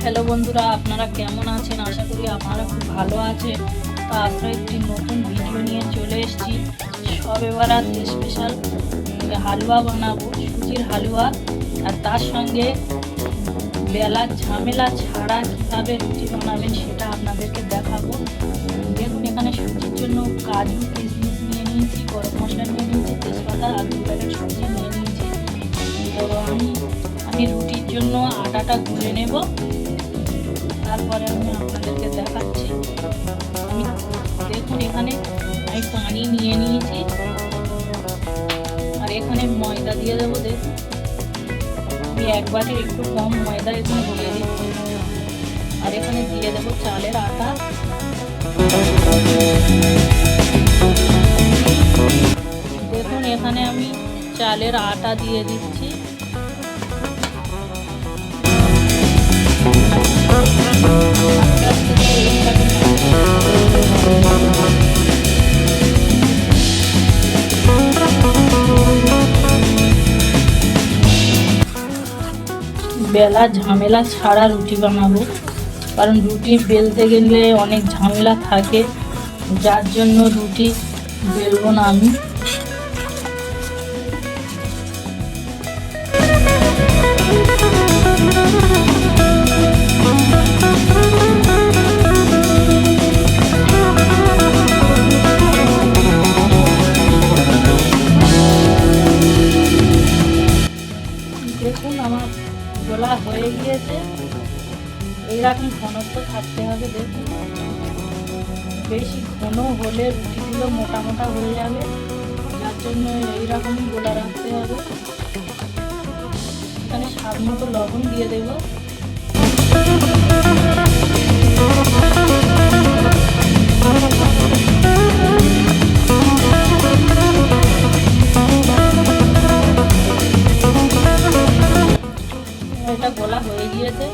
Hello বন্ধুরা, আপনারা কেমন আছেন? আশা করি আপনারা খুব ভালো আছেন। তো আজকে একটি নতুন ভিডিও নিয়ে চলে এসেছি। শবে বরাত স্পেশাল হালুয়া বানাবো, সুজির হালুয়া। আর তার সঙ্গে বেলার ঝামেলা ছাড়া কীভাবে রুটি বানাবেন সেটা আপনাদেরকে দেখাবো। দেখুন, এখানে সুজির জন্য কাজু কিশমিশ নিয়ে নিয়েছি, গরম মশলা নিয়ে নিয়েছি, তেজপাতা আর 2 প্যাকেট সুজি নিয়ে নিয়েছি। তো আমি রুটির জন্য আটাটা গুলে নেব, তারপরে আমি আপনাদেরকে দেখাচ্ছি। দেখুন, এখানে আমি পানি নিয়ে নিয়েছি আর এখানে ময়দা দিয়ে দেবো। দেখুন, আমি এক বাটির একটু কম ময়দা এখানে দিয়ে দিচ্ছি। আর এখানে দিয়ে দেবো চালের আটা। দেখুন, এখানে আমি চালের আটা দিয়ে দিচ্ছি। বেলা ঝামেলা ছাড়া রুটি বানাবো, কারণ রুটি বেলতে গেলে অনেক ঝামেলা থাকে, যার জন্য রুটি বেলবো না আমি। দেখুন, আমার গোলা হয়ে গিয়েছে। এইরকম ঘনত্ব থাকতে হবে। দেখুন, বেশি ঘন হলে রুটিগুলো মোটা মোটা হয়ে যাবে, যার জন্য এইরকমই গোলা রাখতে হবে। এখানে স্বাদ মতো লবণ দিয়ে দেব। এটা গোলা হয়ে গিয়েছে,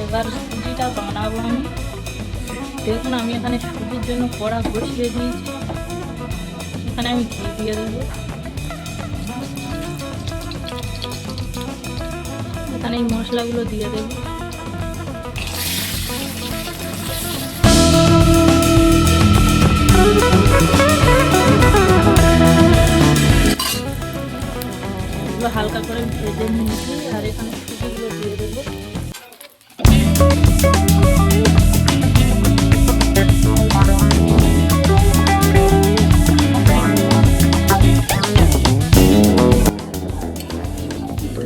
এবার সুজিটা বানাবো আমি। দেখুন, আমি এখানে সুজির জন্য কড়া বসিয়ে দিয়েছি। এখানে আমি ঘি দিয়ে দেবো। এখানে এই মশলাগুলো দিয়ে দেবো। হালকা করে ভেজে নিয়েছি আর এখানে সুজিগুলো দিয়ে দেবো।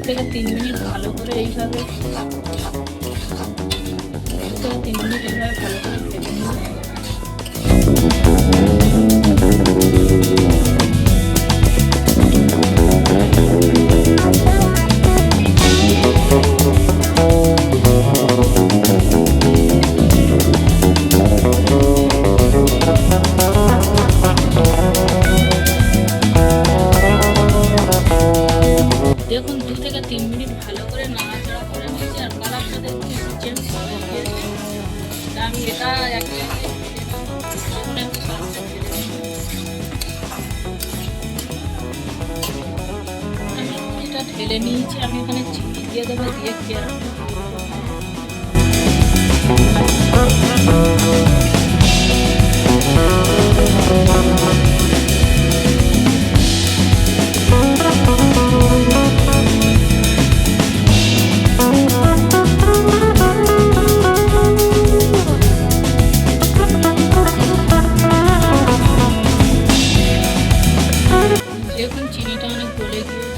থেকে 3 মিনিট ভালো করে এইভাবে 3 মিনিট এইভাবে ভালো করে ভেজে নিব। দেখুন, 2 থেকে 3 মিনিট ভালো করে নাড়াচাড়া করে নিয়েছি আর কালারটা দেখুন চেঞ্জ হয়ে গিয়েছে। আমি এটা এটা ঢেলে নিয়েছি। আমি এখানে চিনি দিয়ে দেবো, দিয়ে খেয়ে দেখুন চিনিটা অনেক গলে গিয়েছে।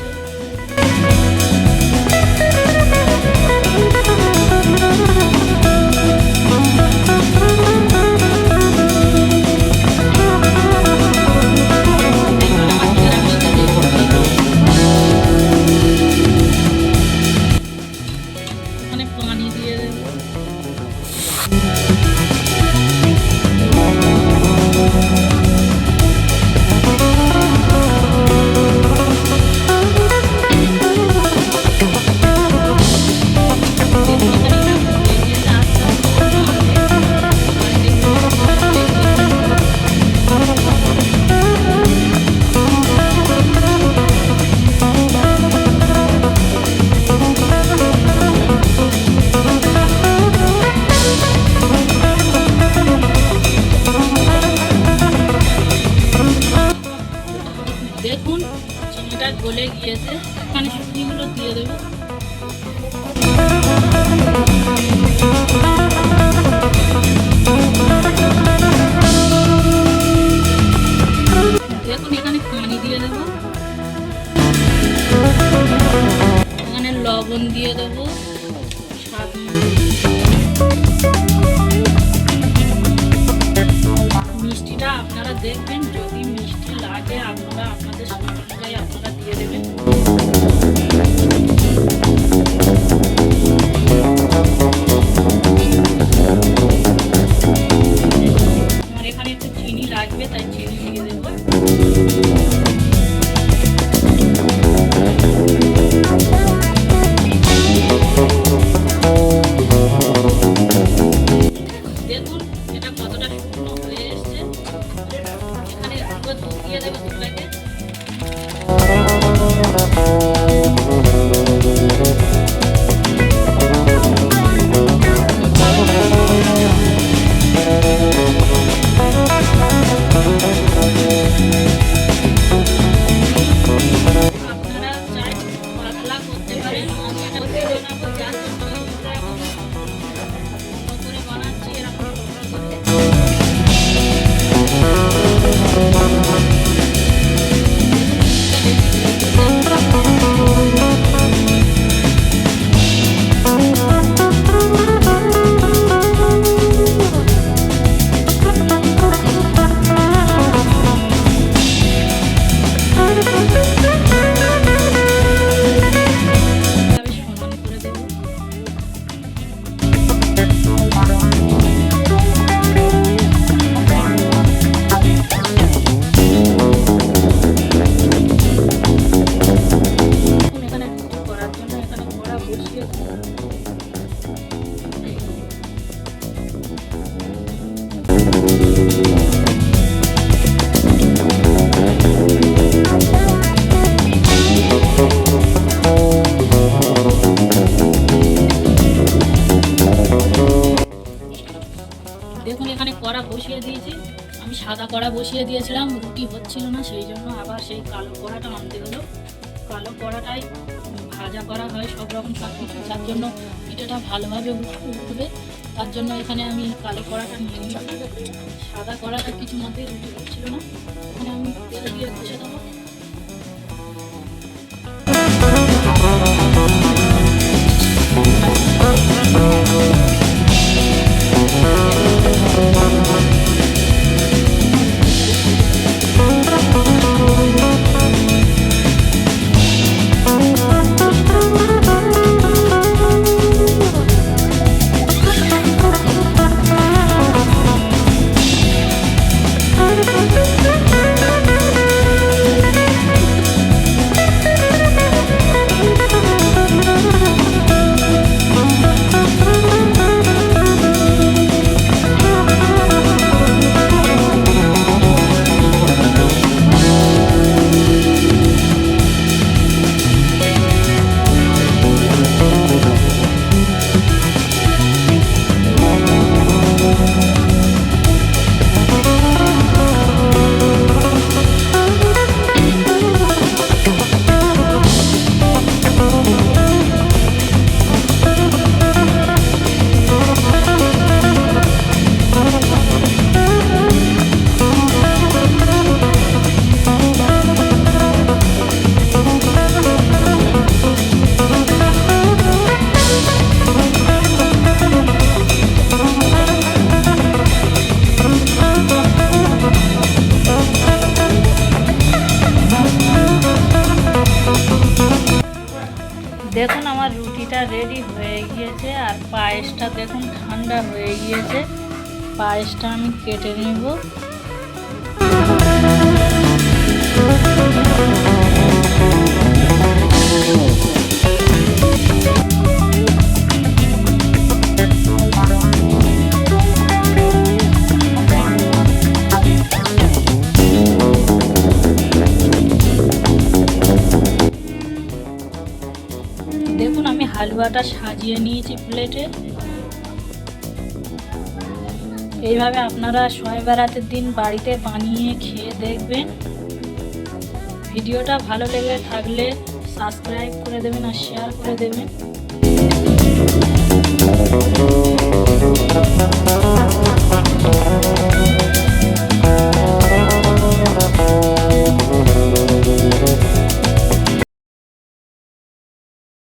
এখানে পানি দিয়ে দেবো। লবণ দিয়ে দেবো স্বাদ মিষ্টিটা আপনারা দেখবেন, যদি মিষ্টি লাগে আপনারা আপনাদের স্বাদ অনুযায়ী আপনারা দিয়ে দেবেন। আমার এখানে একটু চিনি লাগবে, তাই চিনি দিয়ে দেবো। দেখুন এটা কতটা শুকনো হয়ে এসছে। এখানে দুধ দিয়ে দেবো দুধটাকে। আপনারা চাই পাতলা করতে পারেন, আমি এটা দিয়ে বানাবো যার জন্য করে বানাচ্ছি এরকম করে। দেখুন এখানে কড়া বসিয়ে দিয়েছি, আমি সাদা কড়া বসিয়ে দিয়েছিলাম, রুটি হচ্ছিল না, সেই জন্য আবার সেই কালো কড়াটা আনতে হলো। কালো কড়াটাই ভাজা করা হয় সব রকম সব কিছু, যার জন্য পিঠাটা ভালোভাবে উঠবে, তার জন্য এখানে আমি কালো কড়াটা নিয়ে নিয়েছি। সাদা কড়াটা কিছু মধ্যে রুটি হচ্ছিল না, এখানে আমি তেল দিয়ে বসে দেবো। দেখুন আমার রুটিটা রেডি হয়ে গিয়েছে, আর পায়েসটা দেখুন ঠান্ডা হয়ে গিয়েছে। পায়েসটা আমি কেটে নেব। দেখুন আমি হালুয়াটা সাজিয়ে নিয়েছি প্লেটে। এইভাবে আপনারা শবে বরাতের দিন বাড়িতে বানিয়ে খেয়ে দেখবেন। ভিডিওটা ভালো লেগে থাকলে সাবস্ক্রাইব করে দেবেন আর শেয়ার করে দেবেন।